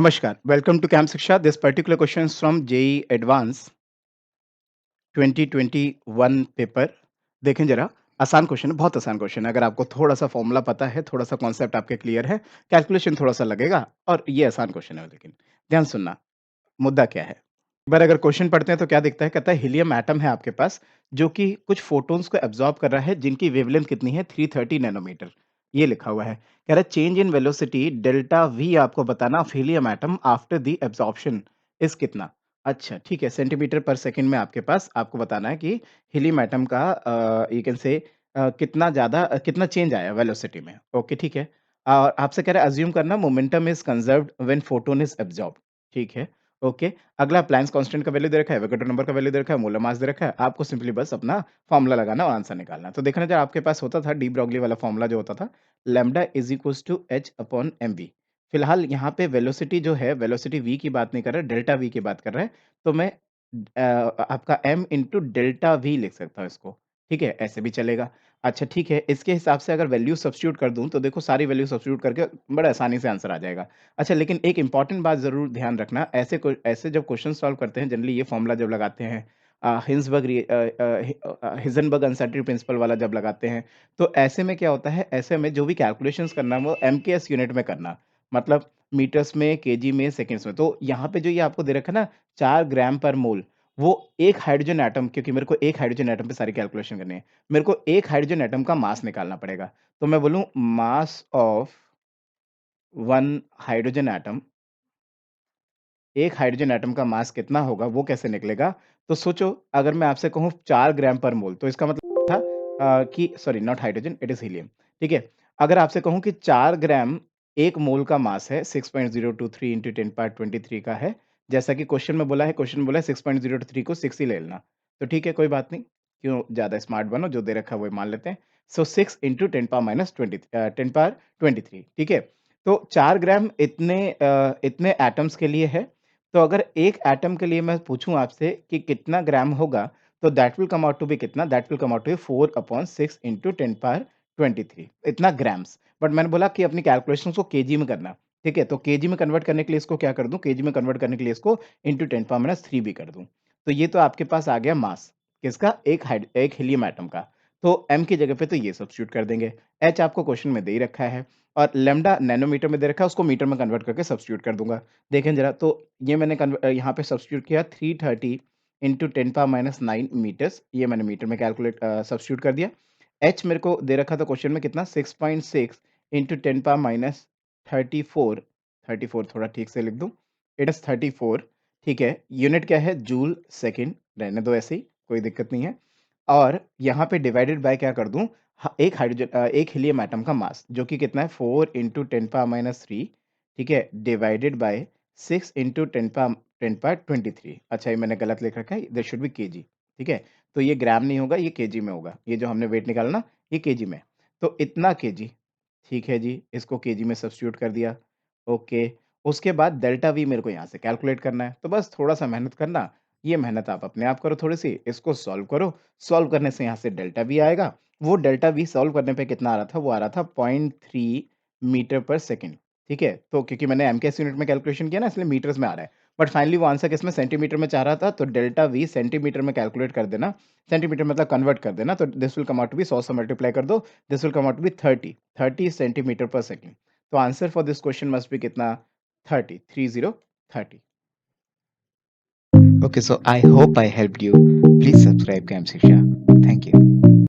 Namaskar. Welcome to Camp Shiksha. This particular question is from JEE Advance 2021 paper. देखें जरा, आसान question है, बहुत आसान क्वेश्चन है। अगर आपको थोड़ा-सा फ़ॉर्मूला पता है, थोड़ा-सा कॉन्सेप्ट आपके क्लियर है, कैलकुलेशन थोड़ा-सा लगेगा और ये आसान क्वेश्चन है लेकिन। ध्यान सुनना, मुद्दा क्या है? एक बार अगर क्वेश्चन पढ़ते हैं तो क्या दिखता है? कहता है हीलियम एटम है आपके पास, जो कि कुछ फोटॉन्स को एब्ज़ॉर्ब कर रहा है, जिनकी वेवलेंथ कितनी है? 330 नैनोमीटर। ये लिखा हुआ है। कह रहा है change in velocity delta we आपको बताना of helium atom after the absorption is कितना? अच्छा, ठीक है, सेंटीमीटर पर सेकंड में आपके पास आपको बताना है कि हीलियम एटम का यू कैन से कितना ज़्यादा कितना चेंज आया वेलोसिटी में। ओके, ठीक है। और आपसे कह रहा है अज़्यूम करना momentum is conserved when photon is absorbed. ठीक है, ओके। अगला प्लैंक्स कांस्टेंट का वैल्यू दे रखा है, एवोगैड्रो नंबर का वैल्यू दे रखा है, मोलर मास दे रखा है। आपको सिंपली बस अपना फ़ॉर्मूला लगाना और आंसर निकालना है। तो देखना जब आपके पास होता था डी ब्रोगली वाला फ़ॉर्मूला जो होता था, lambda is equals to H upon M V. फिलहाल यहाँ पे वेलोसिटी जो है, वेलोसिटी वी की बात नहीं कर रहा है, डेल्टा वी की बात कर रहा है। तो मैं आपका एम इंटू डेल्टा वी लिख सकता हूँ इसको। ठीक है, ऐसे भी चलेगा। अच्छा ठीक है, इसके हिसाब से अगर वैल्यू सब्स्टिट्यूट कर दूँ, तो देखो सारी वैल्यू सब्स्टिट्यूट करके बड़े आसानी से आंसर आ जाएगा। अच्छा लेकिन एक इम्पोर्टेंट बात ज़रूर ध्यान रखना, ऐसे जब क्वेश्चन सॉल्व करते हैं जनरली ये फ़ॉर्मूला जब लगाते हैं हिज़नबर्ग अनसर्टेनिटी प्रिंसिपल वाला जब लगाते हैं, तो ऐसे में क्या होता है, ऐसे में जो भी कैलकुलेशंस करना है वो एमकेएस यूनिट में करना। मतलब मीटर्स में, केजी में, सेकंड्स में। तो यहाँ पे जो ये आपको दे रखा है ना 4 ग्राम पर मोल, वो एक हाइड्रोजन एटम क्योंकि मेरे को एक हाइड्रोजन एटम पे सारी कैलकुलेशन करनी है। मेरे को एक हाइड्रोजन एटम का मास निकालना पड़ेगा। तो मैं बोलूँ मास ऑफ 1 हाइड्रोजन एटम, एक हाइड्रोजन एटम का मास कितना होगा, वो कैसे निकलेगा? तो सोचो अगर मैं आपसे कहूँ 4 ग्राम पर मोल तो इसका मतलब था कि sorry not hydrogen it is helium, ठीक है? अगर आपसे कहूँ कि 4 ग्राम 1 मोल का मास है 6.023 इंटू 10 पावर 23 का है, जैसा कि क्वेश्चन में बोला है, क्वेश्चन में बोला है 6.023 को 6 ही ले लेना। तो ठीक है, कोई बात नहीं, क्यों ज़्यादा स्मार्ट बनो, जो दे रखा है वही मान लेते हैं। सो 6 इंटू 10 पावर माइनस 10 पावर 23 ठीक है? तो 4 ग्राम इतने एटम्स के लिए है। तो अगर एक एटम के लिए मैं पूछूँ आपसे कि कितना ग्राम होगा, तो that will come out to be कितना? That will come out to be 4/6 into 10 power 23 इतना ग्राम्स। बट मैंने बोला कि अपनी कैलकुलेशंस को केजी में करना, ठीक है? तो केजी में कन्वर्ट करने के लिए इसको क्या कर दूँ? केजी में कन्वर्ट करने के लिए इसको इंटू 10 पावर माइनस 3 भी कर दूँ। तो ये तो आपके पास आ गया मास, किसका? एक हीलियम एटम का। तो एम की जगह पे तो ये सब्स्टिट्यूट कर देंगे। एच आपको क्वेश्चन में दे ही रखा है और लैम्ब्डा नैनोमीटर में दे रखा है, उसको मीटर में कन्वर्ट करके सब्स्टिट्यूट कर दूँगा। देखें ज़रा तो ये मैंने यहाँ पे सब्स्टिट्यूट किया 330 इंटू 10 पावर माइनस 9 मीटर्स, ये मैंने मीटर में सब्स्टिट्यूट कर दिया। एच मेरे को दे रखा था क्वेश्चन में कितना 6.6 इंटू 10 पावर माइनस 34, 34 थोड़ा ठीक से लिख दूँ, इट इज़ 34 ठीक है। यूनिट क्या है? जूल सेकंड, रहने दो ऐसे ही, कोई दिक्कत नहीं है। और यहाँ पे डिवाइडेड बाय क्या कर दूँ? एक हीलियम एटम का मास जो कि कितना है 4 इंटू 10 पावर माइनस 3 ठीक है, डिवाइडेड बाय 6 इंटू 10 पावर 23 अच्छा ये मैंने गलत लिख रखा है, दिस शुड बी केजी ठीक है? तो ये ग्राम नहीं होगा, ये केजी में होगा। ये जो हमने वेट निकाला ना, ये केजी में। तो इतना केजी, ठीक है जी, इसको केजी में सब्स्टिट्यूट कर दिया, ओके। उसके बाद डेल्टा वी मेरे को यहाँ से कैलकुलेट करना है, तो बस थोड़ा-सा मेहनत करना, ये मेहनत आप अपने आप करो थोड़ी-सी, इसको सॉल्व करो, सॉल्व करने से यहाँ से डेल्टा वी आएगा। वो डेल्टा वी सॉल्व करने पे कितना आ रहा था? वो आ रहा था 0.3 मीटर पर सेकंड, ठीक है? तो क्योंकि मैंने एमकेएस यूनिट में कैलकुलेशन किया ना इसलिए मीटर्स में आ रहा है। बट फाइनली वो आंसर किसमें सेंटीमीटर में चाह रहा था, तो डेल्टा वी सेंटीमीटर में कैलकुलेट कर देना, सेंटीमीटर मतलब कन्वर्ट कर देना, तो this will come out to be 100 से मल्टीप्लाई कर दो, this will come out to be 30 centimetre per second. तो answer for this question must be कितना? 30 Okay, so I hope I helped you. Please subscribe Camp Shiksha. Thank you.